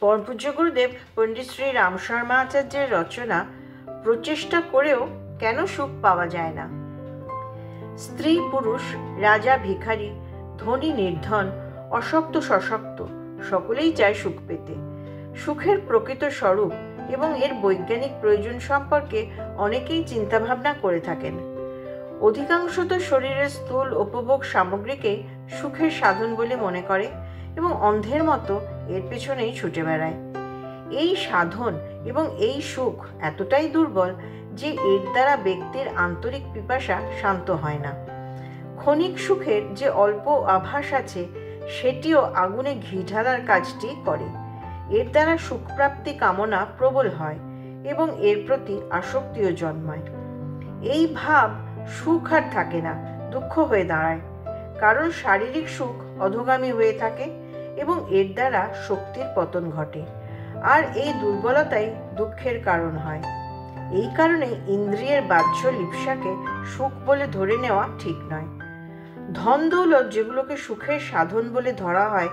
পরমপূজ্য গুরুদেব পণ্ডিত শ্রী রাম শর্মা আচার্যের রচনা প্রচেষ্টা করেও কেন সুখ পাওয়া যায় না। স্ত্রী পুরুষ, রাজা ভিখারি, ধনী নির্ধন, অশক্ত সশক্ত সকলেই চায় সুখ পেতে। সুখের প্রকৃত স্বরূপ এবং এর বৈজ্ঞানিক প্রয়োজন সম্পর্কে অনেকেই চিন্তাভাবনা করে থাকেন। অধিকাংশত শরীরের স্থূল উপভোগ সামগ্রীকে সুখের সাধন বলে মনে করে এবং অন্ধের মতো এর পেছনেই ছুটে বেড়ায়। এই সাধন এবং এই সুখ এতটাই দুর্বল যে এর দ্বারা ব্যক্তির আন্তরিক পিপাসা শান্ত হয় না। ক্ষণিক সুখের যে অল্প আভাস আছে সেটিও আগুনে ঘি ঢালার কাজটি করে। এর দ্বারা সুখপ্রাপ্তি কামনা প্রবল হয় এবং এর প্রতি আসক্তিও জন্মায়। এই ভাব সুখ আর থাকে না, দুঃখ হয়ে দাঁড়ায়, কারণ শারীরিক সুখ অধোগামী হয়ে থাকে এবং এর দ্বারা শক্তির পতন ঘটে, আর এই দুর্বলতাই দুঃখের কারণ হয়। এই কারণে ইন্দ্রিয়ের বাহ্য লিপ্সাকে সুখ বলে ধরে নেওয়া ঠিক নয়। ধন দৌলত যেগুলোকে সুখের সাধন বলে ধরা হয়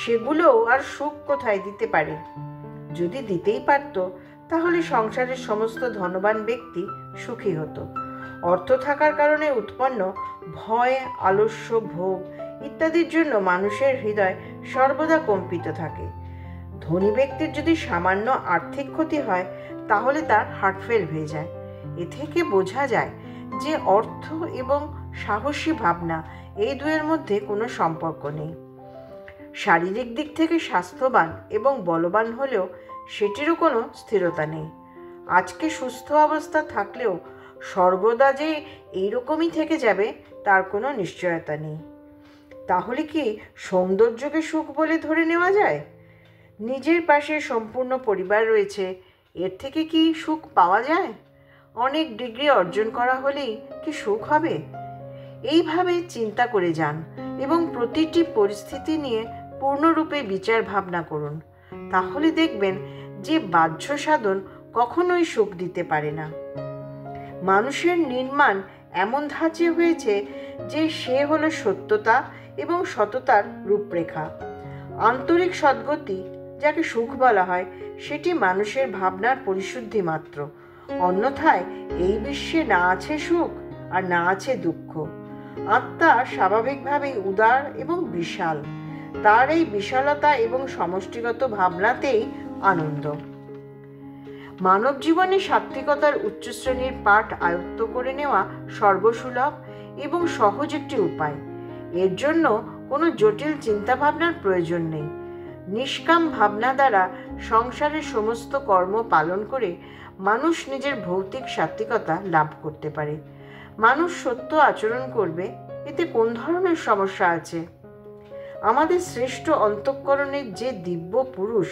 সেগুলোও আর সুখ কোথায় দিতে পারে? যদি দিতেই পারত তাহলে সংসারের সমস্ত ধনবান ব্যক্তি সুখী হতো। অর্থ থাকার কারণে উৎপন্ন ভয়, আলস্য, ভোগ ইত্যাদির জন্য মানুষের হৃদয় সর্বদা কম্পিত থাকে। ধনী ব্যক্তির যদি সামান্য আর্থিক ক্ষতি হয় তাহলে তার হার্টফেল হয়ে যায়। এ থেকে বোঝা যায় যে অর্থ এবং সাহসী ভাবনা এই দুয়ের মধ্যে কোনো সম্পর্ক নেই। শারীরিক দিক থেকে স্বাস্থ্যবান এবং বলবান হলেও সেটিরও কোনো স্থিরতা নেই। আজকে সুস্থ অবস্থা থাকলেও সর্বদা যে এইরকমই থেকে যাবে তার কোনো নিশ্চয়তা নেই। তাহলে কি সৌন্দর্যকে সুখ বলে ধরে নেওয়া যায়? নিজের পাশে সম্পূর্ণ পরিবার রয়েছে, এর থেকে কি সুখ পাওয়া যায়? অনেক ডিগ্রি অর্জন করা হলেই কি সুখ হবে? এইভাবে চিন্তা করে যান এবং প্রতিটি পরিস্থিতি নিয়ে পূর্ণরূপে বিচার ভাবনা করুন। তাহলে দেখবেন যে বাহ্য সাধন কখনোই সুখ দিতে পারে না। মানুষের নির্মাণ এমন ধাঁচে হয়েছে যে সে হলো সত্যতা এবং সততার রূপরেখা। আন্তরিক সদ্গতি যাকে সুখ বলা হয় সেটি মানুষের ভাবনার পরিশুদ্ধি মাত্র। অন্যথায় এই বিশ্বে না আছে সুখ আর না আছে দুঃখ। আত্মা স্বাভাবিকভাবেই উদার এবং বিশাল। তার এই বিশালতা এবং সমষ্টিগত ভাবনাতেই আনন্দ। মানব জীবনে সাত্ত্বিকতার উচ্চশ্রেণীর পাঠ আয়ত্ত করে নেওয়া সর্বসুলভ এবং সহজ একটি উপায়। এর জন্য কোনো জটিল চিন্তাভাবনার প্রয়োজন নেই। নিষ্কাম ভাবনা দ্বারা সংসারের সমস্ত কর্ম পালন করে মানুষ নিজের ভৌতিক সাত্ত্বিকতা লাভ করতে পারে। মানুষ সত্য আচরণ করবে, এতে কোন ধরনের সমস্যা আছে? আমাদের শ্রেষ্ঠ অন্তঃকরণের যে দিব্য পুরুষ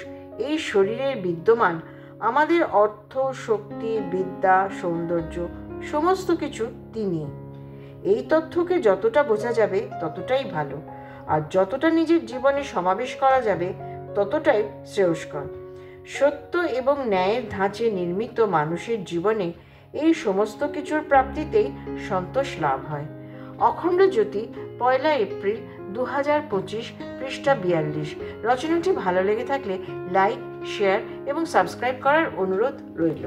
এই শরীরের বিদ্যমান, আমাদের অর্থ, শক্তি, বিদ্যা, সৌন্দর্য সমস্ত কিছু তিনি। এই তথ্যকে যতটা বোঝা যাবে ততটাই ভালো, আর যতটা নিজের জীবনে সমাবেশ করা যাবে ততটাই শ্রেয়স্কর। সত্য এবং ন্যায়ের ধাঁচে নির্মিত মানুষের জীবনে এই সমস্ত কিছুর প্রাপ্তিতেই সন্তোষ লাভ হয়। অখণ্ড জ্যোতি, 1 এপ্রিল 2025, পৃষ্ঠা 42। রচনাটি ভালো লেগে থাকলে লাইক, শেয়ার এবং সাবস্ক্রাইব করার অনুরোধ রইল।